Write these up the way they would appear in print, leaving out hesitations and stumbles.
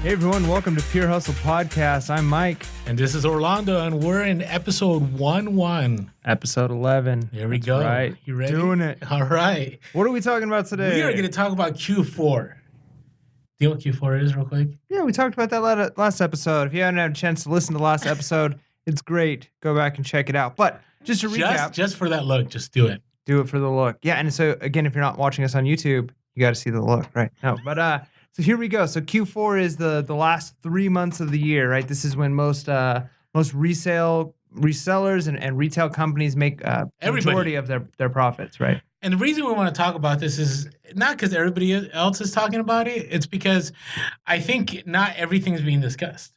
Hey everyone, welcome to Pure Hustle Podcast. I'm Mike. And this is Orlando, and we're in episode 11. Episode 11. There we That's go. Right. You ready? Doing it. All right. What are we talking about today? We are going to talk about Q4. Do you know what Q4 is real quick? Yeah, we talked about that last episode. If you haven't had a chance to listen to the last episode, it's great. Go back and check it out. But just to recap. Just for that look, just do it. Do it for the look. Yeah, and so again, if you're not watching us on YouTube, you got to see the look, right? No, but so here we go. So Q4 is the last 3 months of the year, right? This is when most resellers and retail companies make majority of their profits, right? And the reason we want to talk about this is not because everybody else is talking about it. It's because I think not everything's being discussed,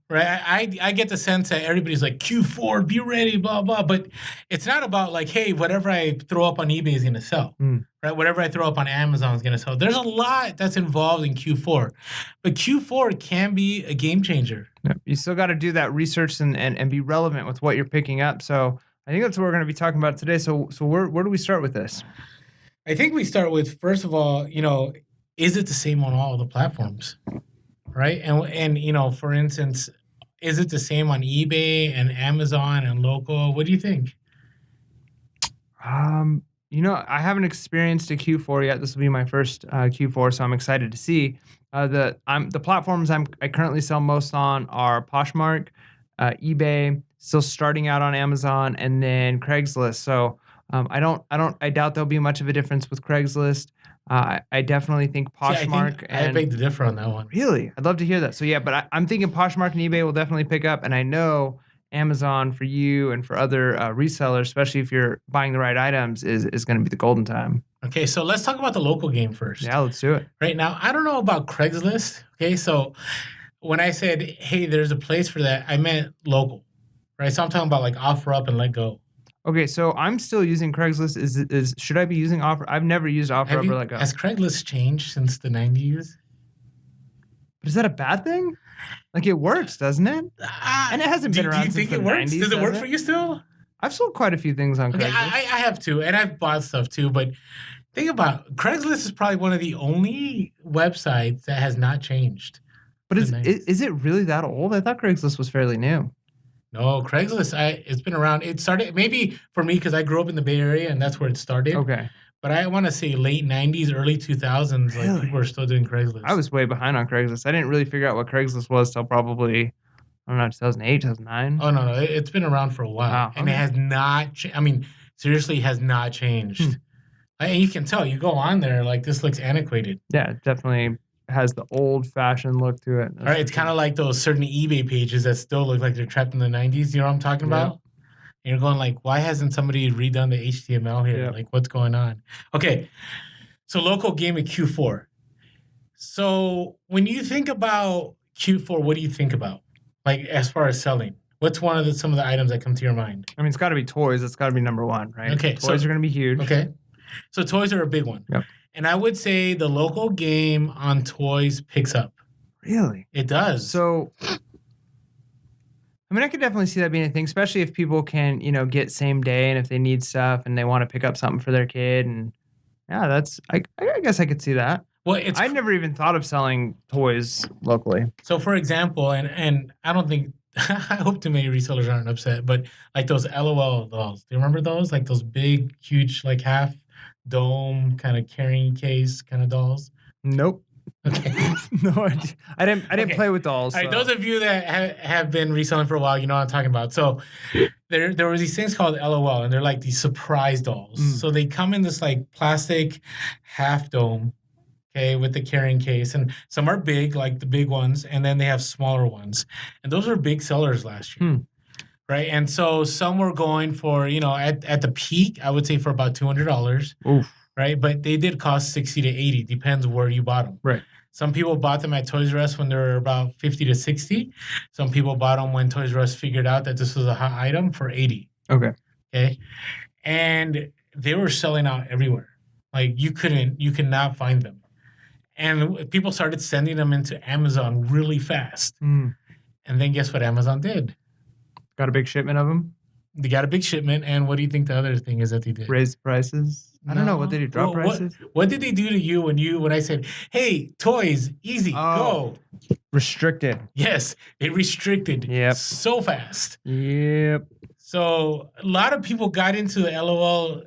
right? I get the sense that everybody's like, Q4, be ready, blah, blah. But it's not about like, hey, whatever I throw up on eBay is going to sell, right? Whatever I throw up on Amazon is going to sell. There's a lot that's involved in Q4. But Q4 can be a game changer. Yep. You still got to do that research and be relevant with what you're picking up. So I think that's what we're going to be talking about today. So where do we start with this? I think we start with, first of all, is it the same on all the platforms, right? And for instance, is it the same on eBay and Amazon and local? What do you think? I haven't experienced a Q4 yet. This will be my first Q4, so I'm excited to see. The platforms I currently sell most on are Poshmark, eBay, still starting out on Amazon, and then Craigslist. So I doubt there'll be much of a difference with Craigslist. I definitely think Poshmark. I beg to differ on that one. Really? I'd love to hear that. So yeah, but I'm thinking Poshmark and eBay will definitely pick up, and I know Amazon for you and for other resellers, especially if you're buying the right items, is going to be the golden time. Okay, so let's talk about the local game first. Yeah, let's do it. Right now, I don't know about Craigslist. Okay, so when I said, hey, there's a place for that, I meant local, right? So I'm talking about like OfferUp and Let-Go. Okay, so I'm still using Craigslist. Should I be using Offer? I've never used OfferUp or Let-Go. Has Craigslist changed since the 90s? But is that a bad thing? Like it works, doesn't it? And it hasn't been around since the 90s. Do you think it works? Does it work for you still? I've sold quite a few things on Craigslist. I have too, and I've bought stuff too. But think about it. Craigslist is probably one of the only websites that has not changed. But is it really that old? I thought Craigslist was fairly new. No, Craigslist, it's been around. It started, maybe for me, because I grew up in the Bay Area, and that's where it started. Okay. But I want to say late 90s, early 2000s, really? Like people were still doing Craigslist. I was way behind on Craigslist. I didn't really figure out what Craigslist was till probably, 2008, 2009. Oh, no. It's been around for a while. Wow, and it has not, seriously, has not changed. And you can tell, you go on there, like, this looks antiquated. Yeah, it definitely has the old-fashioned look to it. All right, it's kind of like those certain eBay pages that still look like they're trapped in the 90s. You know what I'm talking about? And you're going like, why hasn't somebody redone the HTML here? Like, what's going on? Okay, so local game at Q4. So when you think about Q4, what do you think about? Like, as far as selling? What's some of the items that come to your mind? It's got to be toys. It's got to be number one, right? Okay. Toys are going to be huge. Okay. So toys are a big one. Yep. And I would say the local game on toys picks up. Really? It does. So, I could definitely see that being a thing, especially if people can, get same day and if they need stuff and they want to pick up something for their kid. And yeah, I guess I could see that. Well, I'd never even thought of selling toys locally. So, for example, and I don't think, I hope too many resellers aren't upset, but like those LOL dolls. Do you remember those? Like those big, huge, like half dome kind of carrying case kind of dolls? Nope. Okay. No, I didn't play with dolls. All right, those of you that have been reselling for a while, you know what I'm talking about. So there were these things called LOL, and they're like these surprise dolls. So they come in this like plastic half dome, okay, with the carrying case, and some are big, like the big ones, and then they have smaller ones, and those were big sellers last year. Right, and so some were going for, at the peak, I would say for about $200. Oof. Right, but they did cost $60 to $80, depends where you bought them. Right. Some people bought them at Toys R Us when they were about $50 to $60. Some people bought them when Toys R Us figured out that this was a hot item for $80. Okay, and they were selling out everywhere. Like you could not find them, and people started sending them into Amazon really fast. And then guess what Amazon did? Got a big shipment of them? They got a big shipment, and what do you think the other thing is that they did? Raise prices. I don't know what they No. do. Drop prices. What did they do to you when I said, "Hey, toys, easy, Oh. go"? Restricted. Yes, they restricted Yep. so fast. Yep. So a lot of people got into the LOL,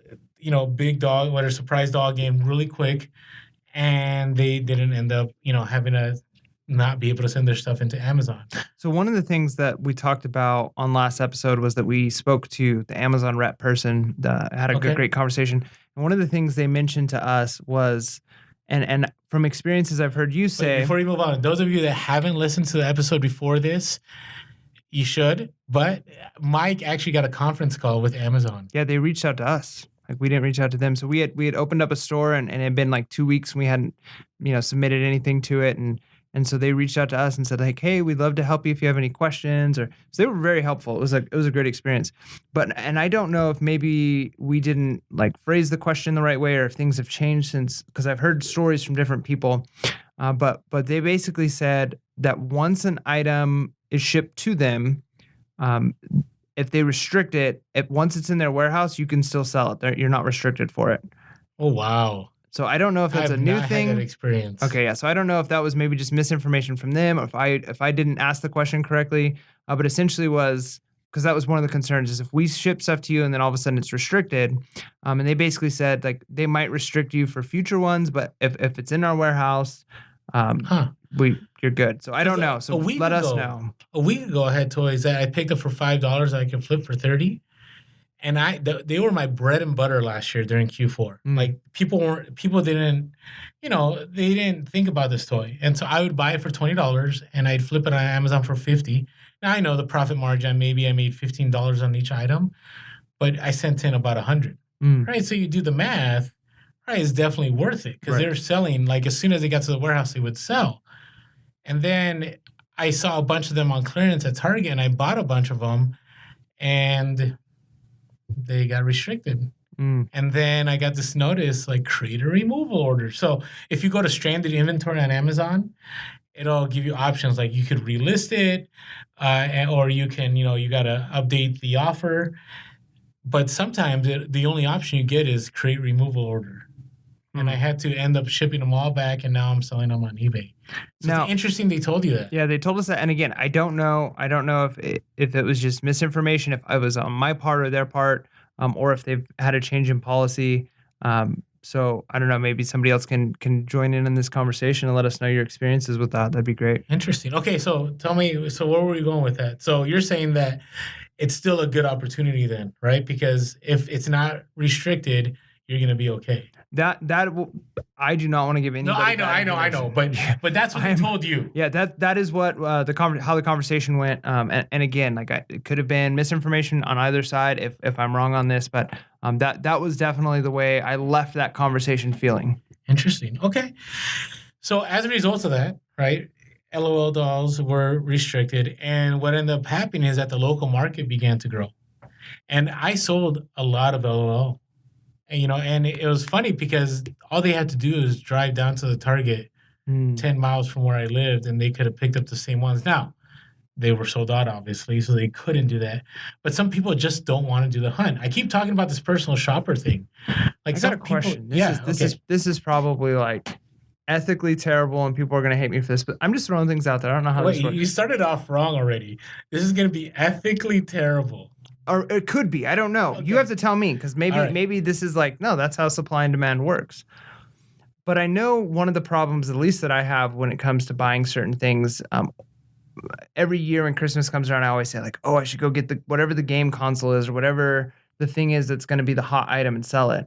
big dog, whatever surprise dog game really quick, and they didn't end up, having to not be able to send their stuff into Amazon. So one of the things that we talked about on last episode was that we spoke to the Amazon rep person, had a Okay. great conversation. And one of the things they mentioned to us was, and from experiences I've heard you But say, before you move on, those of you that haven't listened to the episode before this, you should. But Mike actually got a conference call with Amazon. yeah, they reached out to us. Like we didn't reach out to them. So we had opened up a store and it had been like 2 weeks and we hadn't, submitted anything to it. And so they reached out to us and said like, hey, we'd love to help you if you have any questions. So they were very helpful. It was a great experience. And I don't know if maybe we didn't like phrase the question the right way or if things have changed since, because I've heard stories from different people. But they basically said that once an item is shipped to them, if they restrict it, once it's in their warehouse, you can still sell it. You're not restricted for it. Oh, wow. So I don't know if that's a new thing. Had that experience. Okay, yeah. So I don't know if that was maybe just misinformation from them, or if I didn't ask the question correctly. But essentially was because that was one of the concerns is if we ship stuff to you and then all of a sudden it's restricted, and they basically said like they might restrict you for future ones, but if it's in our warehouse, you're good. So I don't know. So let us know. A week ago, I had toys that I picked up for $5 that I could flip for 30. And they were my bread and butter last year during Q4. Like people didn't, they didn't think about this toy. And so I would buy it for $20 and I'd flip it on Amazon for $50. Now I know the profit margin, maybe I made $15 on each item, but I sent in about $100. Right. So you do the math, right? It's definitely worth it because they're selling, like as soon as they got to the warehouse, they would sell. And then I saw a bunch of them on clearance at Target and I bought a bunch of them and they got restricted. And then I got this notice like create a removal order. So if you go to stranded inventory on Amazon, it'll give you options like you could relist it or you can, you got to update the offer. But sometimes the only option you get is create removal order. And I had to end up shipping them all back, and now I'm selling them on eBay. So it's interesting they told you that. Yeah, they told us that. And again, I don't know if it was just misinformation, if it was on my part or their part, or if they've had a change in policy. So I don't know. Maybe somebody else can join in this conversation and let us know your experiences with that. That'd be great. Interesting. Okay, so tell me. So where were you going with that? So you're saying that it's still a good opportunity then, right? Because if it's not restricted, you're going to be okay. I do not want to give anybody. No, I know. But that's what they told you. Yeah, that is what how the conversation went. And again, like it could have been misinformation on either side if I'm wrong on this, but that was definitely the way I left that conversation feeling. Interesting. Okay. So as a result of that, right, LOL dolls were restricted, and what ended up happening is that the local market began to grow, and I sold a lot of LOL. And it was funny because all they had to do is drive down to the Target 10 miles from where I lived, and they could have picked up the same ones. Now, they were sold out, obviously, so they couldn't do that. But some people just don't want to do the hunt. I keep talking about this personal shopper thing. Like, I got a question. This is probably like ethically terrible, and people are going to hate me for this, but I'm just throwing things out there. I don't know how this works. You started off wrong already. This is going to be ethically terrible. Or it could be. I don't know. Okay. You have to tell me because maybe this is like, no, that's how supply and demand works. But I know one of the problems, at least that I have when it comes to buying certain things, every year when Christmas comes around, I always say like, oh, I should go get whatever the game console is or whatever the thing is that's going to be the hot item and sell it.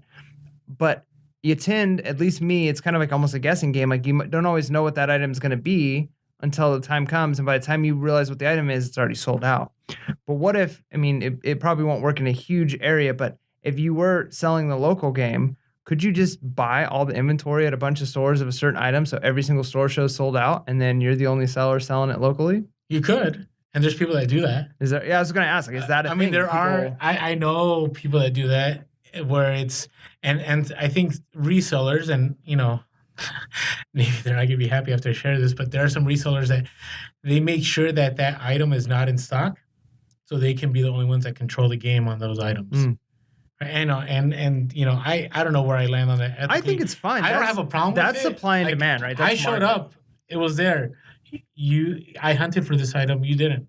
But you tend, at least me, it's kind of like almost a guessing game. Like you don't always know what that item is going to be until the time comes. And by the time you realize what the item is, it's already sold out. But what if, it probably won't work in a huge area, but if you were selling the local game, could you just buy all the inventory at a bunch of stores of a certain item so every single store shows sold out and then you're the only seller selling it locally? You could. And there's people that do that. Is there? Yeah, I was going to ask, like, is that a thing? I know people that do that where it's, and I think resellers and, maybe they're not going to be happy after I share this, but there are some resellers that they make sure that item is not in stock. so they can be the only ones that control the game on those items. And I don't know where I land on that ethically. I think it's fine. I don't have a problem with it. That's supply and demand, right? That's I showed up. It was there. I hunted for this item. You didn't.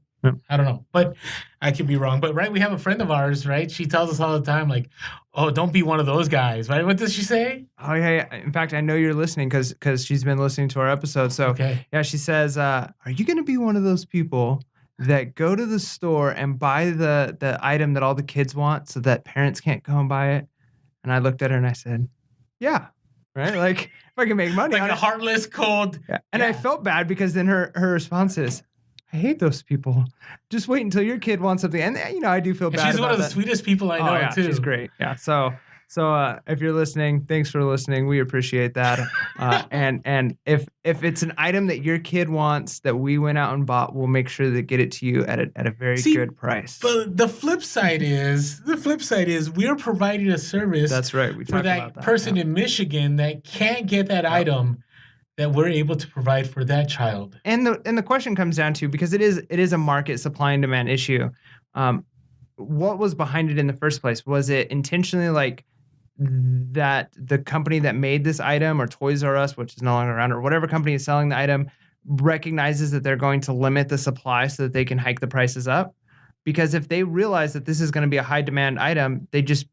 I don't know, but I could be wrong. But right, we have a friend of ours, right? She tells us all the time, like, "Oh, don't be one of those guys," right? What does she say? Oh yeah. In fact, I know you're listening because she's been listening to our episode. So yeah, she says, "Are you going to be one of those people that go to the store and buy the item that all the kids want, so that parents can't go and buy it?" And I looked at her and I said, "Yeah." Right? Like, if I can make money like on a it. heartless, cold. Yeah. And I felt bad because then her response is, "I hate those people. Just wait until your kid wants something." And I do feel bad. She's one of the sweetest people I know too. She's great. Yeah. So if you're listening, thanks for listening. We appreciate that. And if it's an item that your kid wants that we went out and bought, we'll make sure to get it to you at a very good price. But the flip side is we're providing a service. That's right. For that person in Michigan that can't get that item that we're able to provide for that child. And the question comes down to, because it is a market supply and demand issue. What was behind it in the first place? Was it intentionally like that the company that made this item, or Toys R Us, which is no longer around, or whatever company is selling the item, recognizes that they're going to limit the supply so that they can hike the prices up? Because if they realize that this is going to be a high demand item, they just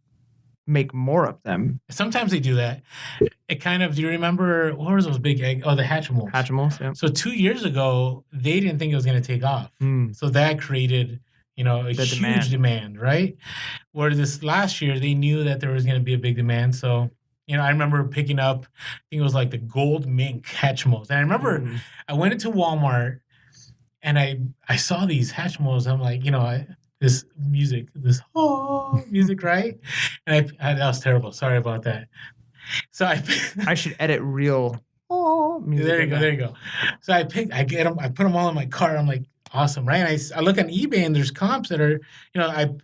make more of them. Sometimes they do that. It kind of, do you remember, what were those big egg? Oh, the Hatchimals. Hatchimals, yeah. So 2 years ago, they didn't think it was going to take off. So that created, a huge demand, right? Where this last year, they knew that there was going to be a big demand. So, I remember picking up, I think it was like the gold mink Hatchimals. And I remember I went into Walmart and I saw these Hatchimals. I'm like, this music, right? And that was terrible. Sorry about that. So I should edit real music. There you go. So I get them, I put them all in my cart. I'm like, awesome, right? And I look on eBay and there's comps that are,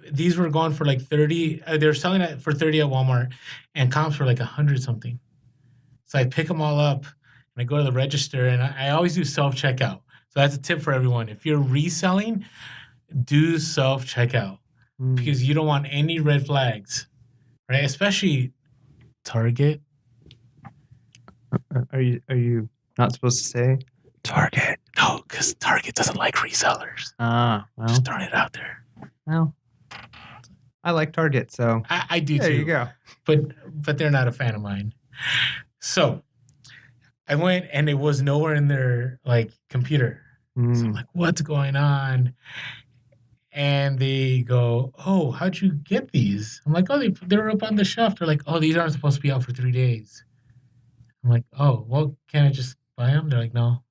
these were going for like 30. They're selling it for 30 at Walmart, and comps were like 100 something. So I pick them all up and I go to the register, and I always do self-checkout. So that's a tip for everyone. If you're reselling, do self-checkout because you don't want any red flags, right? Especially Target. Are you not supposed to say Target? No, because Target doesn't like resellers. Well. Just throwing it out there. Well, I like Target, so I do too. There you go. But they're not a fan of mine. So I went and it was nowhere in their computer. So I'm like, what's going on? And they go, "Oh, how'd you get these?" I'm like, "Oh, they're up on the shelf." They're like, "Oh, these aren't supposed to be out for 3 days." I'm like, "Oh, well, can I just buy them?" They're like, "No."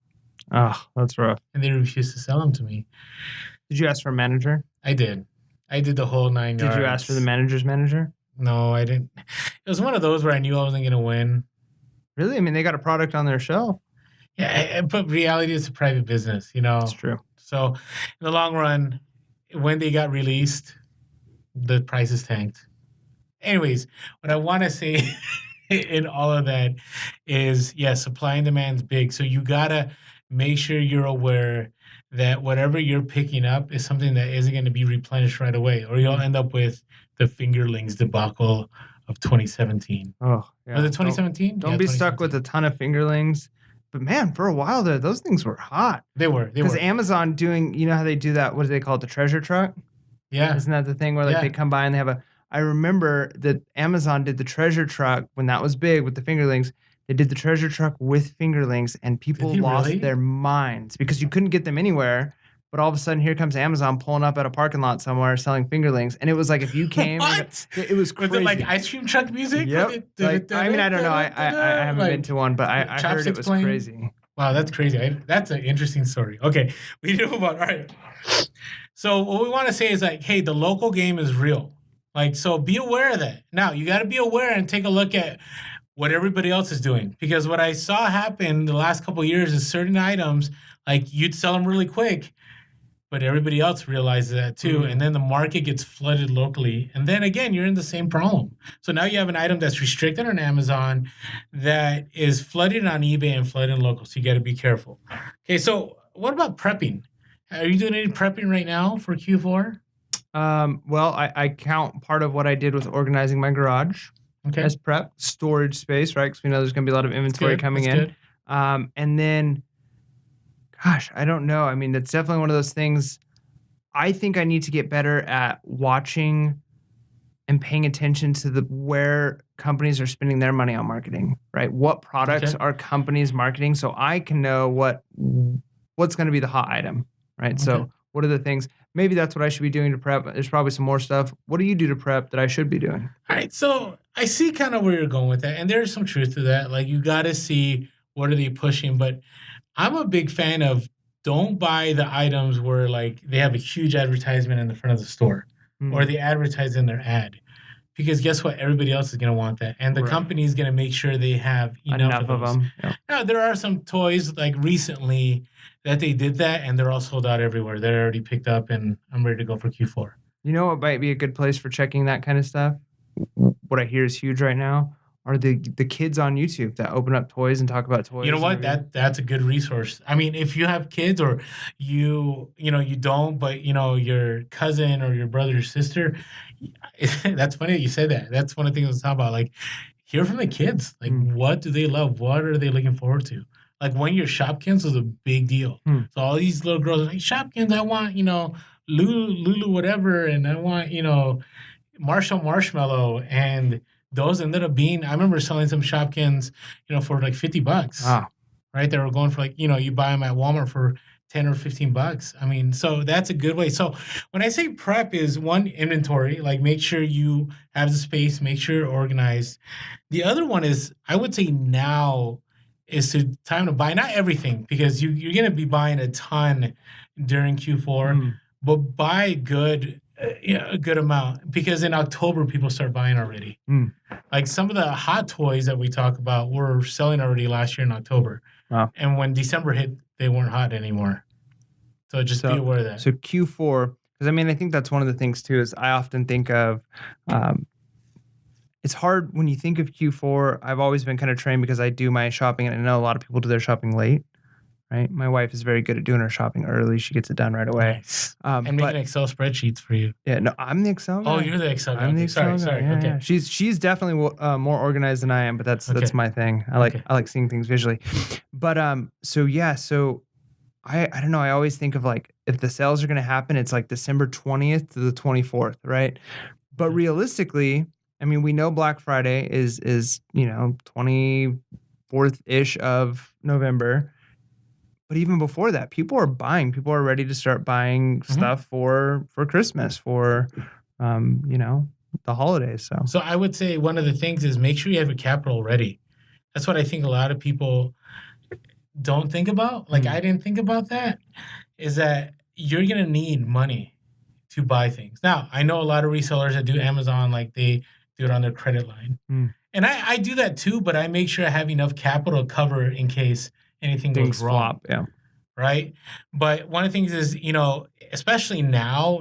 Oh, that's rough. And they refused to sell them to me. Did you ask for a manager? I did. I did the whole 9 yards. Did you ask for the manager's manager? No, I didn't. It was one of those where I knew I wasn't going to win. Really? I mean, they got a product on their shelf. Yeah, but reality is a private business, That's true. So in the long run, when they got released, the prices tanked. Anyways, what I want to say in all of that is, supply and demand's big. So you got to make sure you're aware that whatever you're picking up is something that isn't going to be replenished right away, or you'll end up with the fingerlings debacle of 2017. Oh, yeah. Was it 2017? Don't be stuck with a ton of fingerlings. But man, for a while there, those things were hot. They were. Because Amazon doing, how they do that? What do they call it? The treasure truck? Yeah. Isn't that the thing where they come by and they have I remember that Amazon did the treasure truck when that was big with the fingerlings. They did the treasure truck with fingerlings, and people lost their minds because you couldn't get them anywhere. But all of a sudden, here comes Amazon pulling up at a parking lot somewhere selling fingerlings. And it was like if you came... What? It was crazy. Was it like ice cream truck music? Yep. I mean, I don't know. I haven't been to one, but I heard it was crazy. Wow, that's crazy. That's an interesting story. Okay, we need to move on. All right. So what we want to say is hey, the local game is real. So be aware of that. Now, you got to be aware and take a look at what everybody else is doing. Because what I saw happen the last couple of years is certain items, you'd sell them really quick, but everybody else realizes that too. And then the market gets flooded locally. And then again, you're in the same problem. So now you have an item that's restricted on Amazon that is flooded on eBay and flooded local. So you got to be careful. Okay, so what about prepping? Are you doing any prepping right now for Q4? Well, I count part of what I did with organizing my garage Okay. as prep, storage space, right? Because we know there's gonna be a lot of That's inventory good. coming That's in. good. And then, gosh, I don't know. I mean, that's definitely one of those things. I think I need to get better at watching and paying attention to the where companies are spending their money on marketing, right? What products Okay. are companies marketing so I can know what's going to be the hot item, right? Okay. So, what are the things? Maybe that's what I should be doing to prep. There's probably some more stuff. What do you do to prep that I should be doing? All right, so I see kind of where you're going with that, and there's some truth to that. Like you got to see what are they pushing, but I'm a big fan of don't buy the items where like they have a huge advertisement in the front of the store or Mm, they advertise in their ad. Because guess what? Everybody else is going to want that. And the right. company is going to make sure they have enough of Enough of those. them. Yep. Now, there are some toys like recently that they did that and they're all sold out everywhere. They're already picked up and I'm ready to go for Q4. You know what might be a good place for checking that kind of stuff? What I hear is huge right now are the kids on YouTube that open up toys and talk about You know toys and what? review. That's a good resource. I mean, if you have kids or you don't, but your cousin or your brother or sister, that's funny that you said that. That's one of the things I was talking about. Like, hear from the kids. Like, Mm, what do they love? What are they looking forward to? Like, when your Shopkins was a big deal. mm, So all these little girls are like, Shopkins, I want, Lulu, whatever, and I want, Marshall Marshmallow, and those ended up being. I remember selling some Shopkins, for like $50, wow. right? They were going for like you buy them at Walmart for 10 or 15 bucks. I mean, so that's a good way. So when I say prep, is one inventory, like make sure you have the space, make sure you're organized. The other one is I would say now is to time to buy not everything because you're going to be buying a ton during Q4, Mm, but buy a good amount because in October people start buying already. mm, Like some of the hot toys that we talk about were selling already last year in October, wow. and when December hit, they weren't hot anymore. So just be So aware of that. so Q4, because I mean, I think that's one of the things too, is I often think of, um, it's hard when you think of Q4. I've always been kind of trained because I do my shopping, and I know a lot of people do their shopping late, right? My wife is very good at doing her shopping early. She gets it done right away. Nice. And making But Excel spreadsheets for you. yeah, no, I'm the Excel Oh, guy. you're the Excel guy. I'm the Okay, sorry, Excel guy. sorry. Yeah, Okay, yeah. She's definitely more organized than I am, but that's okay, my thing. okay. I like seeing things visually. But so yeah, so I don't know. I always think of like if the sales are going to happen, it's like December 20th to the 24th, right? But Okay. realistically, I mean, we know Black Friday is 24th ish of November. But even before that, people are buying. People are ready to start buying Mhm. stuff for Christmas, for um, you know, the holidays. So So I would say one of the things is make sure you have your capital ready. That's what I think a lot of people don't think about. Like mm, I didn't think about that. Is that you're gonna need money to buy things. Now I know a lot of resellers that do Amazon, like they do it on their credit line, mm, and I do that too. But I make sure I have enough capital to cover in case anything goes things wrong, flop. Yeah. right? But one of the things is, especially now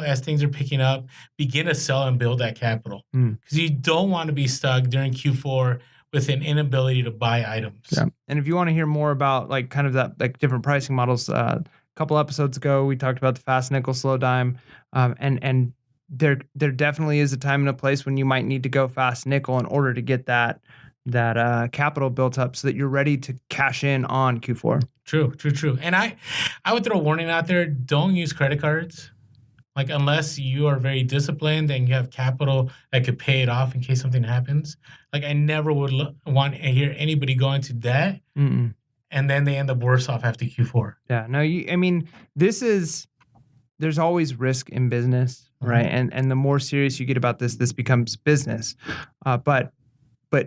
as things are picking up, begin to sell and build that capital Mm. because you don't want to be stuck during Q4 with an inability to buy items. Yeah. And if you want to hear more about like kind of that like different pricing models, a couple episodes ago we talked about the fast nickel, slow dime, and there definitely is a time and a place when you might need to go fast nickel in order to get that capital built up so that you're ready to cash in on Q4. True, true, true. And I would throw a warning out there: don't use credit cards. Like unless you are very disciplined and you have capital that could pay it off in case something happens. Like I never would want to hear anybody go into debt Mm-mm. and then they end up worse off after Q4. Yeah, no, I mean, there's always risk in business, right? Mhm. And the more serious you get about this becomes business. But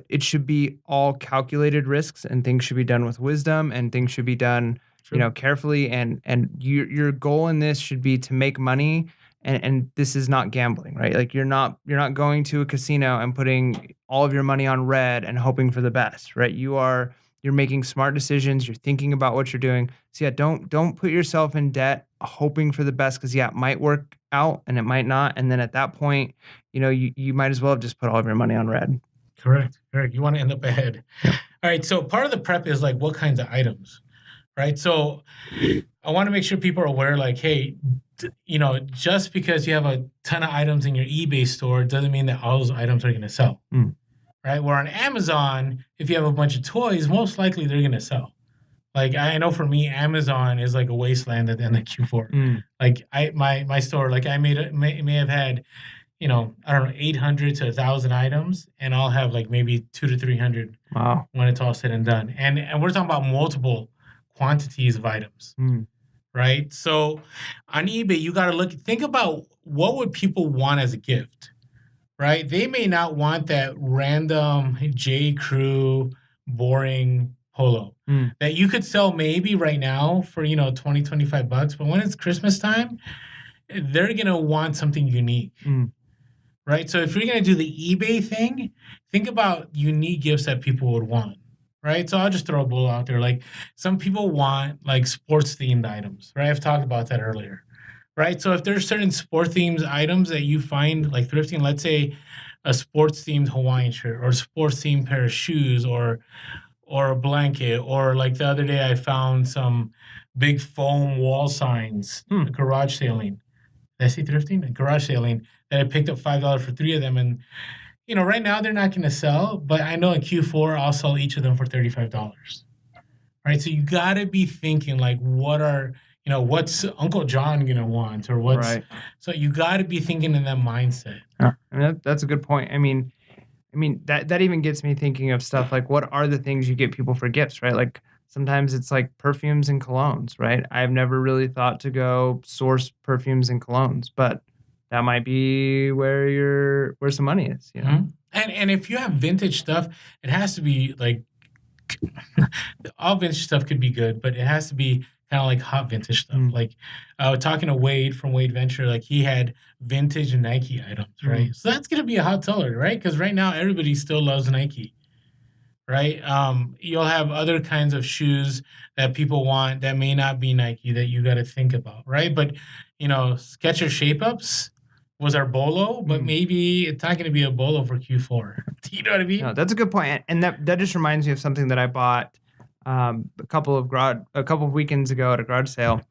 it should be all calculated risks, and things should be done with wisdom, and things should be done, True. carefully. And your goal in this should be to make money. And this is not gambling, right? Like you're not going to a casino and putting all of your money on red and hoping for the best, right? You're making smart decisions. You're thinking about what you're doing. So yeah, don't put yourself in debt hoping for the best because yeah, it might work out and it might not. And then at that point, you might as well have just put all of your money on red. Correct. Correct. You want to end up ahead. Yep. All right. So part of the prep is like what kinds of items, right? So I want to make sure people are aware, like, hey, just because you have a ton of items in your eBay store doesn't mean that all those items are going to sell, right? Where on Amazon, if you have a bunch of toys, most likely they're going to sell. Like I know for me, Amazon is like a wasteland at the end of Q4. Like my store, like I may have had, I don't know, 800 to 1,000 items, and I'll have like maybe 200 to 300 when it's all said and done. And we're talking about multiple quantities of items, right? So on eBay, you got to think about what would people want as a gift, right? They may not want that random J. Crew boring polo that you could sell maybe right now for 20, 25 bucks, but when it's Christmas time, they're gonna want something unique, right? So if you're gonna do the eBay thing, think about unique gifts that people would want, right? So I'll just throw a bull out there. Like some people want like sports themed items, right? I've talked about that earlier, right? So if there's certain sport themed items that you find like thrifting, let's say a sports themed Hawaiian shirt or sports themed pair of shoes or a blanket, or like the other day I found some big foam wall signs, garage sailing. Did I say thrifting? Garage sailing that I picked up $5 for 3 of them. And, right now they're not going to sell, but I know in Q4 I'll sell each of them for $35. Right. So you got to be thinking like, what's Uncle John going to want or what's, right. So you got to be thinking in that mindset. Yeah. I mean, that's a good point. I mean, that even gets me thinking of stuff like what are the things you get people for gifts, right? Like sometimes it's like perfumes and colognes, right? I've never really thought to go source perfumes and colognes, but that might be where some money is, And if you have vintage stuff, it has to be like all vintage stuff could be good, but it has to be kind of like hot vintage stuff. Like I was talking to Wade from Wade Venture, like he had vintage Nike items, right? So that's going to be a hot seller, right? Because right now everybody still loves Nike, right? You'll have other kinds of shoes that people want that may not be Nike that you got to think about, right? But, Skechers Shape-Ups was our bolo, but maybe it's not going to be a bolo for Q4. Do you know what I mean? No, that's a good point. And that just reminds me of something that I bought a couple of weekends ago at a garage sale.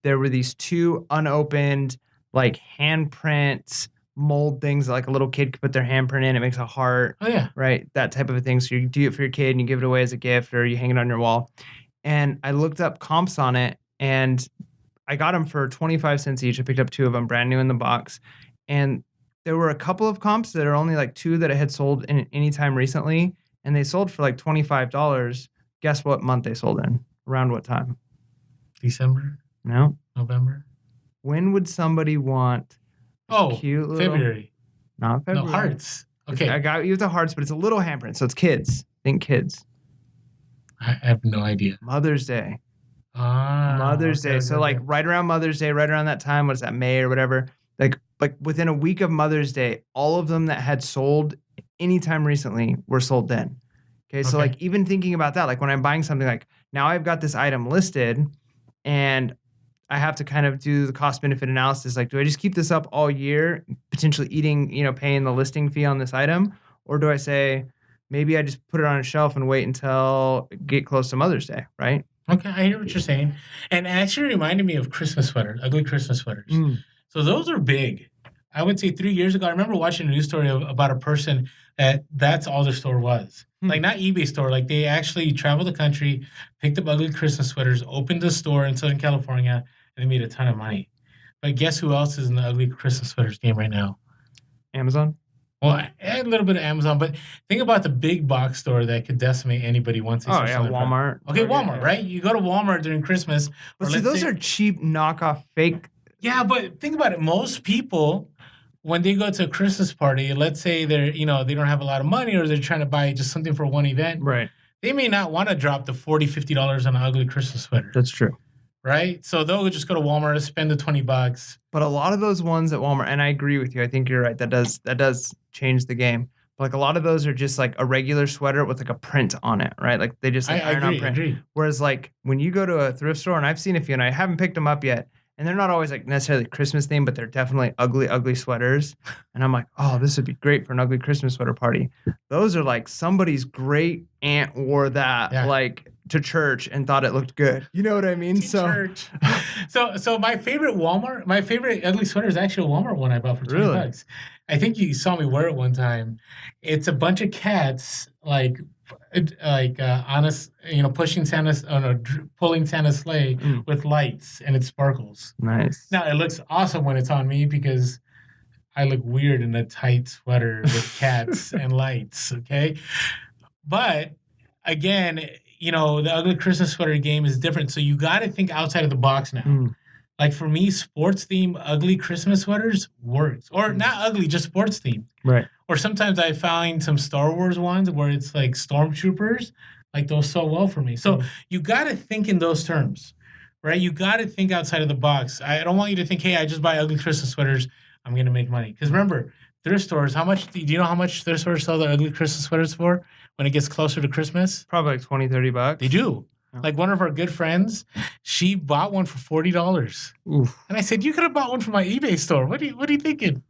There were these 2 unopened, like handprint mold things that like a little kid could put their handprint in. It makes a heart. Oh yeah. Right. That type of a thing. So you do it for your kid and you give it away as a gift or you hang it on your wall. And I looked up comps on it and I got them for 25 cents each. I picked up 2 of them brand new in the box. And there were a couple of comps that are only like 2 that I had sold in any time recently. And they sold for like $25. Guess what month they sold in? Around what time? December? No. November? When would somebody want cute little... February. Not February. No, hearts. Okay. I got you the hearts, but it's a little handprint, so it's kids. Think kids. I have no idea. Mother's Day. Mother's Day. So like right around Mother's Day, right around that time, what is that, May or whatever? Like within a week of Mother's Day, all of them that had sold anytime recently were sold then. Okay, so like even thinking about that, like when I'm buying something, like now I've got this item listed and I have to kind of do the cost benefit analysis. Like, do I just keep this up all year, potentially paying the listing fee on this item? Or do I say, maybe I just put it on a shelf and wait until get close to Mother's Day, right? Okay, I hear what you're saying. And it actually reminded me of Christmas sweaters, ugly Christmas sweaters. So those are big. I would say 3 years ago, I remember watching a news story about a person that's all their store was. Like not eBay store, like they actually traveled the country, picked up ugly Christmas sweaters, opened a store in Southern California, and they made a ton of money. But guess who else is in the ugly Christmas sweaters game right now? Amazon? Well, a little bit of Amazon, but think about the big box store that could decimate anybody once they start selling. Walmart. Okay, Walmart, right? You go to Walmart during Christmas. But see, those are cheap knockoff fake. Yeah, but think about it. Most people, when they go to a Christmas party, let's say they're, they don't have a lot of money or they're trying to buy just something for one event. Right. They may not want to drop the $40, $50 on an ugly Christmas sweater. That's true. Right? So they'll just go to Walmart, spend the $20. But a lot of those ones at Walmart, and I agree with you, I think you're right. That does change the game. But like a lot of those are just like a regular sweater with like a print on it, right? Like they just iron on print. I agree. Whereas like when you go to a thrift store, and I've seen a few, and I haven't picked them up yet, and they're not always like necessarily Christmas themed, but they're definitely ugly sweaters. And I'm like, oh, this would be great for an ugly Christmas sweater party. Those are like somebody's great aunt wore that like to church and thought it looked good. You know what I mean? Church. So my favorite ugly sweater is actually a Walmart one I bought for $20. I think you saw me wear it one time. It's a bunch of cats pushing Santa's pulling Santa's sleigh with lights, and it sparkles. Nice. Now it looks awesome when it's on me because I look weird in a tight sweater with cats and lights. Okay, but again, the ugly Christmas sweater game is different. So you got to think outside of the box now. Like for me, sports theme ugly Christmas sweaters works, or not ugly, just sports theme. Right. Or sometimes I find some Star Wars ones where it's like stormtroopers, like those so well for me. So you got to think in those terms, right? You got to think outside of the box. I don't want you to think, hey, I just buy ugly Christmas sweaters, I'm going to make money. Because remember, thrift stores, do you know how much thrift stores sell the ugly Christmas sweaters for when it gets closer to Christmas? Probably like $20-$30. They do. Oh. Like one of our good friends, she bought one for $40. Oof. And I said, you could have bought one from my eBay store. What are you thinking?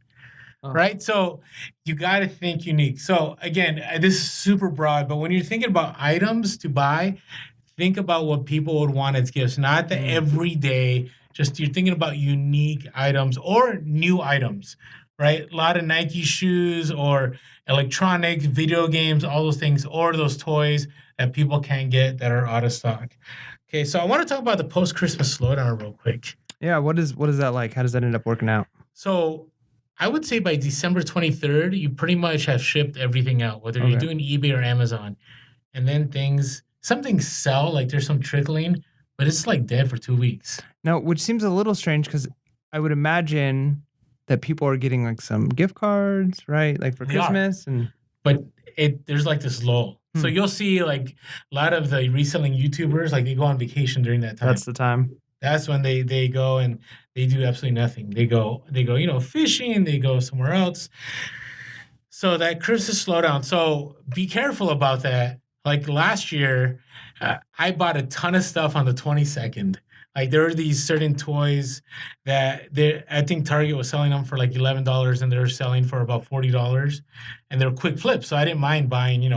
Oh. Right? So you got to think unique. So again, this is super broad, but when you're thinking about items to buy, think about what people would want as gifts, not the everyday, just you're thinking about unique items or new items, right? A lot of Nike shoes or electronics, video games, all those things, or those toys that people can't get that are out of stock. Okay, so I want to talk about the post-Christmas slowdown real quick. Yeah, what is that like? How does that end up working out? So I would say by December 23rd, you pretty much have shipped everything out, whether you're doing eBay or Amazon. And then some things sell, like there's some trickling, but it's like dead for 2 weeks. Now, which seems a little strange because I would imagine that people are getting like some gift cards, right? Like for Christmas. But there's like this lull. So you'll see like a lot of the reselling YouTubers, like they go on vacation during that time. That's the time. That's when they go and they do absolutely nothing. They go, fishing, they go somewhere else. So that Christmas slowdown. So be careful about that. Like last year, I bought a ton of stuff on the 22nd. Like there were these certain toys that I think Target was selling them for like $11 and they were selling for about $40. And they're quick flips. So I didn't mind buying,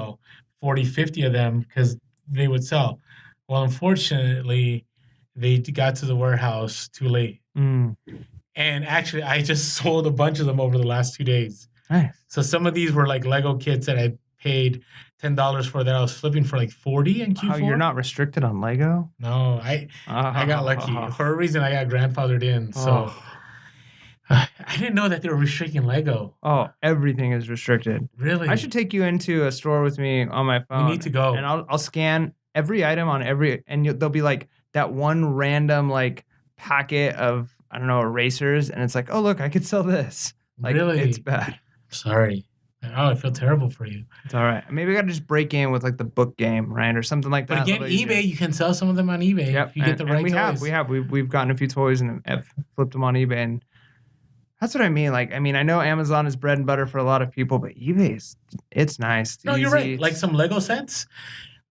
40, 50 of them because they would sell. Well, unfortunately, they got to the warehouse too late. And actually, I just sold a bunch of them over the last 2 days. Nice. So some of these were like Lego kits that I paid $10 for that I was flipping for like 40 in Q4. Oh, you're not restricted on Lego? No, I got lucky. For a reason, I got grandfathered in. So I didn't know that they were restricting Lego. Oh, everything is restricted. Really? I should take you into a store with me on my phone. We need to go. And I'll scan every item on and there'll be like that one random like packet of, I don't know, erasers. And it's like, oh, look, I could sell this. Like, really? It's bad. Sorry. Oh, I feel terrible for you. It's all right. Maybe I got to just break in with like the book game, right? Or something like that. But again, eBay, you can sell some of them on eBay if you get the right toys. We've gotten a few toys and have flipped them on eBay. And that's what I mean. Like, I know Amazon is bread and butter for a lot of people, but eBay it's nice. It's no, easy. You're right. Like some Lego sets.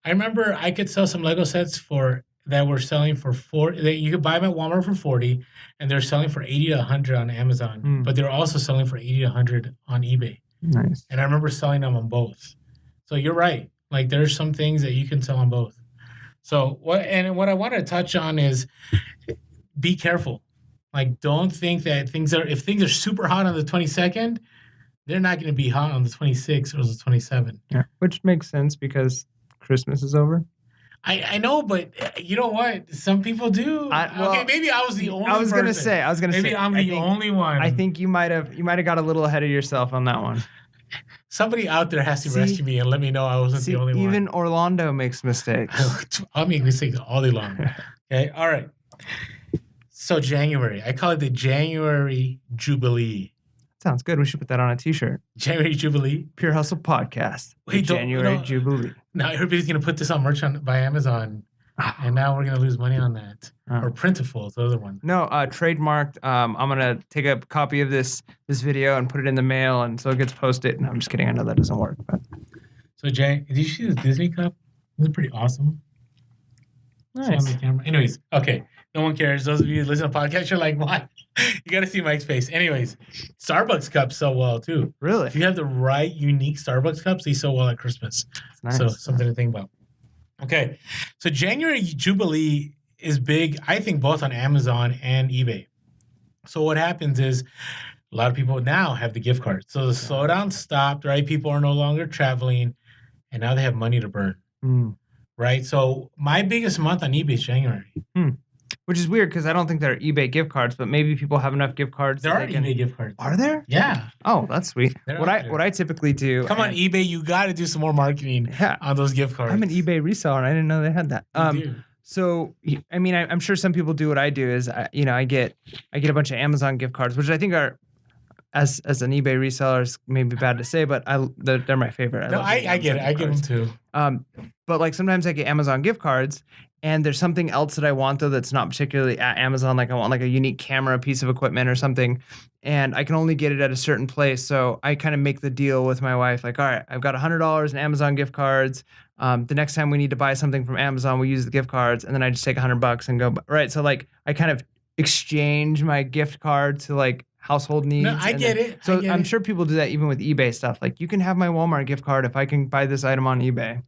I remember I could sell some Lego sets that were selling for you could buy them at Walmart for 40 and they're selling for 80 to 100 on Amazon, but they're also selling for 80 to 100 on eBay. Nice. And I remember selling them on both. So you're right. Like there's some things that you can sell on both. So what I want to touch on is be careful. Like don't think that if things are super hot on the 22nd, they're not going to be hot on the 26th or the 27th. Yeah, which makes sense because Christmas is over. I know, but you know what? Some people do. Okay, maybe I was the only person. I was gonna say. Maybe I'm the only one. I think you might have got a little ahead of yourself on that one. Somebody out there has to rescue me and let me know I wasn't the only one. Even Orlando makes mistakes. I'll make mistakes all day long. Okay, all right. So January, I call it the January Jubilee. Sounds good. We should put that on a T-shirt. January Jubilee. Pure Hustle Podcast. Wait, January Jubilee. Now everybody's going to put this on merch by Amazon. And now we're going to lose money on that. Or Printful is the other one. No, trademarked. I'm going to take a copy of this video and put it in the mail. And so it gets posted. No, I'm just kidding. I know that doesn't work. But. So Jay, did you see this Disney cup? It's pretty awesome. Nice. On the camera. Anyways, okay. No one cares. Those of you who listen to podcasts, you're like, what? You got to see Mike's face. Anyways, Starbucks cups sell well, too. Really? If you have the right, unique Starbucks cups, they sell well at Christmas. Nice. So something to think about. Okay. So January Jubilee is big, I think, both on Amazon and eBay. So what happens is a lot of people now have the gift card. So the slowdown stopped, right? People are no longer traveling, and now they have money to burn, right? So my biggest month on eBay is January. Which is weird because I don't think there are eBay gift cards, but maybe people have enough gift cards. There are eBay gift cards. Are there? Yeah. Oh, that's sweet. What I typically do. Come on, eBay, you got to do some more marketing on those gift cards. I'm an eBay reseller, and I didn't know they had that. You do. So, I mean, I'm sure some people do what I do is, I get a bunch of Amazon gift cards, which I think are, as an eBay reseller, is maybe bad to say, but they're my favorite. I get it. I give them too. But like sometimes I get Amazon gift cards, and there's something else that I want though that's not particularly at Amazon. Like I want like a unique camera piece of equipment or something, and I can only get it at a certain place. So I kind of make the deal with my wife, like, all right, I've got $100 in Amazon gift cards. The next time we need to buy something from Amazon, we use the gift cards, and then I just take $100 and go, right. So like I kind of exchange my gift card to like household needs. No, I get it. So I'm sure people do that even with eBay stuff. Like you can have my Walmart gift card if I can buy this item on eBay.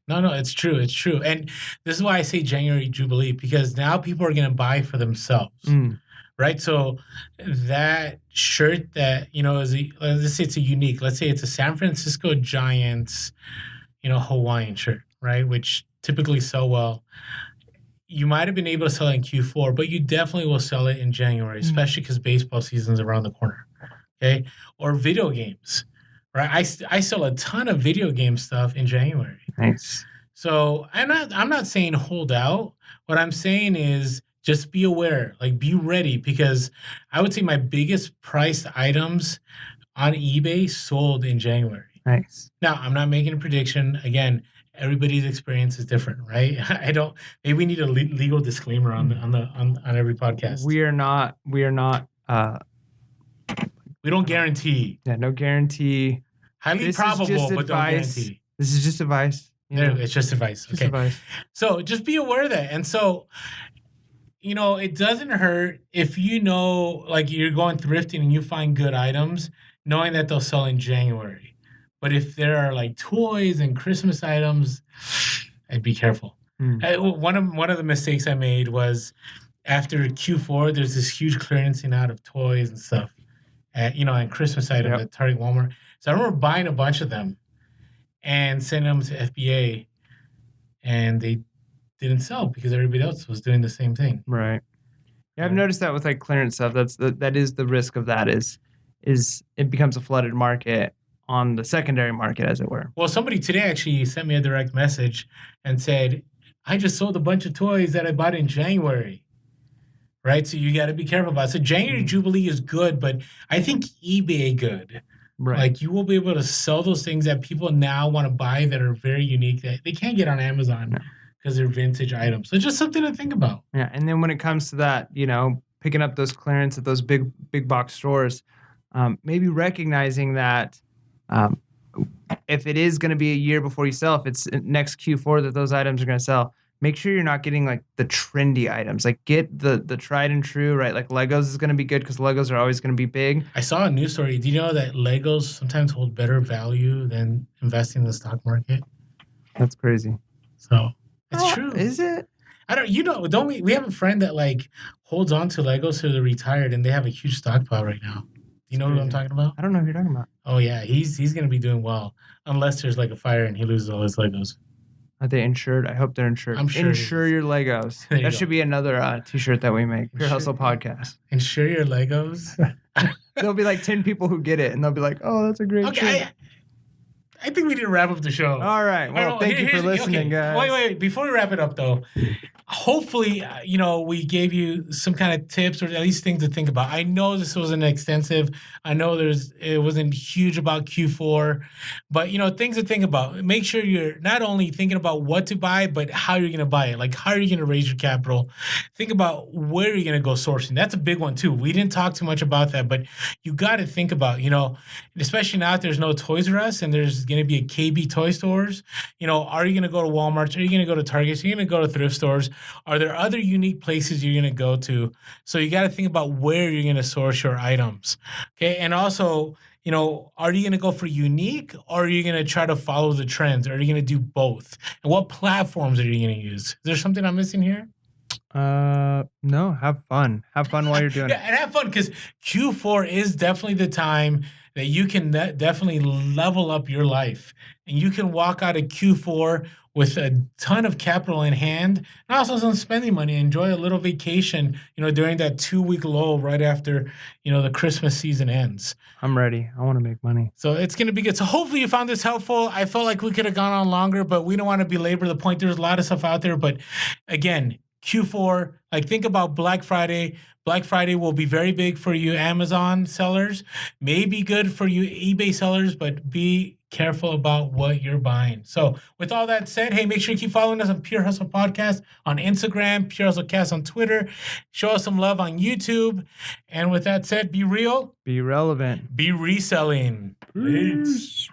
No, it's true. It's true. And this is why I say January Jubilee, because now people are going to buy for themselves, right? So that shirt that, is let's say it's a unique, let's say it's a San Francisco Giants, Hawaiian shirt, right? Which typically sell well. You might have been able to sell it in Q4, but you definitely will sell it in January, especially because baseball season's around the corner, okay? Or video games. Right, I sell a ton of video game stuff in January. Nice. So I'm not saying hold out. What I'm saying is just be aware, like be ready, because I would say my biggest priced items on eBay sold in January. Nice. Now I'm not making a prediction. Again, everybody's experience is different, right? Maybe we need a legal disclaimer on every podcast. We are not. We don't guarantee. Yeah, no guarantee. Highly probable, but don't guarantee. This is just advice. It's just advice. Just advice. So just be aware of that. And so, it doesn't hurt if like you're going thrifting and you find good items, knowing that they'll sell in January. But if there are like toys and Christmas items, I'd be careful. One of the mistakes I made was after Q4, there's this huge clearancing out of toys and stuff. And Christmas items at Target, Walmart. So I remember buying a bunch of them and sending them to FBA, and they didn't sell because everybody else was doing the same thing. Right. Yeah, I've noticed that with like clearance stuff. That is the risk of that is it becomes a flooded market on the secondary market, as it were. Well, somebody today actually sent me a direct message and said, I just sold a bunch of toys that I bought in January. Right, so you got to be careful about it. So January Jubilee is good, but I think eBay good. Right, like you will be able to sell those things that people now want to buy that are very unique that they can't get on Amazon because they're vintage items. So just something to think about. Yeah, and then when it comes to that, picking up those clearance at those big box stores, maybe recognizing that if it is going to be a year before you sell, if it's next Q4 that those items are going to sell. Make sure you're not getting like the trendy items. Like get the tried and true, right? Like Legos is going to be good because Legos are always going to be big. I saw a news story. Do you know that Legos sometimes hold better value than investing in the stock market? That's crazy. So it's true. Is it? I don't. Don't we? We have a friend that like holds on to Legos till they're retired, and they have a huge stockpile right now. Do you know who I'm talking about? I don't know who you're talking about. Oh yeah, he's going to be doing well unless there's like a fire and he loses all his Legos. Are they insured? I hope they're insured. I'm sure. Insure your Legos. That should be another T-shirt that we make. Pure Hustle Podcast. Insure your Legos. There'll be like 10 people who get it, and they'll be like, "Oh, that's a great shirt." I think we need to wrap up the show. All right. Well, thank you for listening, guys. Wait. Before we wrap it up, though, hopefully, we gave you some kind of tips or at least things to think about. I know this wasn't extensive. I know it wasn't huge about Q4, but, things to think about. Make sure you're not only thinking about what to buy, but how you're going to buy it. Like, how are you going to raise your capital? Think about where you're going to go sourcing. That's a big one, too. We didn't talk too much about that, but you got to think about, especially now that there's no Toys R Us and there's going to be a KB toy stores. Are you going to go to Walmart? Are you going to go to Target? Are you going to go to thrift stores? Are there other unique places you're going to go to? So you got to think about where you're going to source your items. Okay. And also, are you going to go for unique, or are you going to try to follow the trends? Or are you going to do both? And what platforms are you going to use? Is there something I'm missing here? No, have fun. Have fun while you're doing Yeah, it. and have fun, because Q4 is definitely the time that you can definitely level up your life, and you can walk out of Q4 with a ton of capital in hand, and also some spending money. Enjoy a little vacation, during that 2-week lull right after, the Christmas season ends. I'm ready. I want to make money. So it's going to be good. So hopefully you found this helpful. I felt like we could have gone on longer, but we don't want to belabor the point. There's a lot of stuff out there, but again, Q4, like, think about Black Friday. Black Friday will be very big for you Amazon sellers, may be good for you eBay sellers, but be careful about what you're buying. So with all that said, hey, make sure you keep following us on Pure Hustle Podcast on Instagram, Pure Hustle Cast on Twitter. Show us some love on YouTube. And with that said, be real, Be relevant. be reselling. Peace.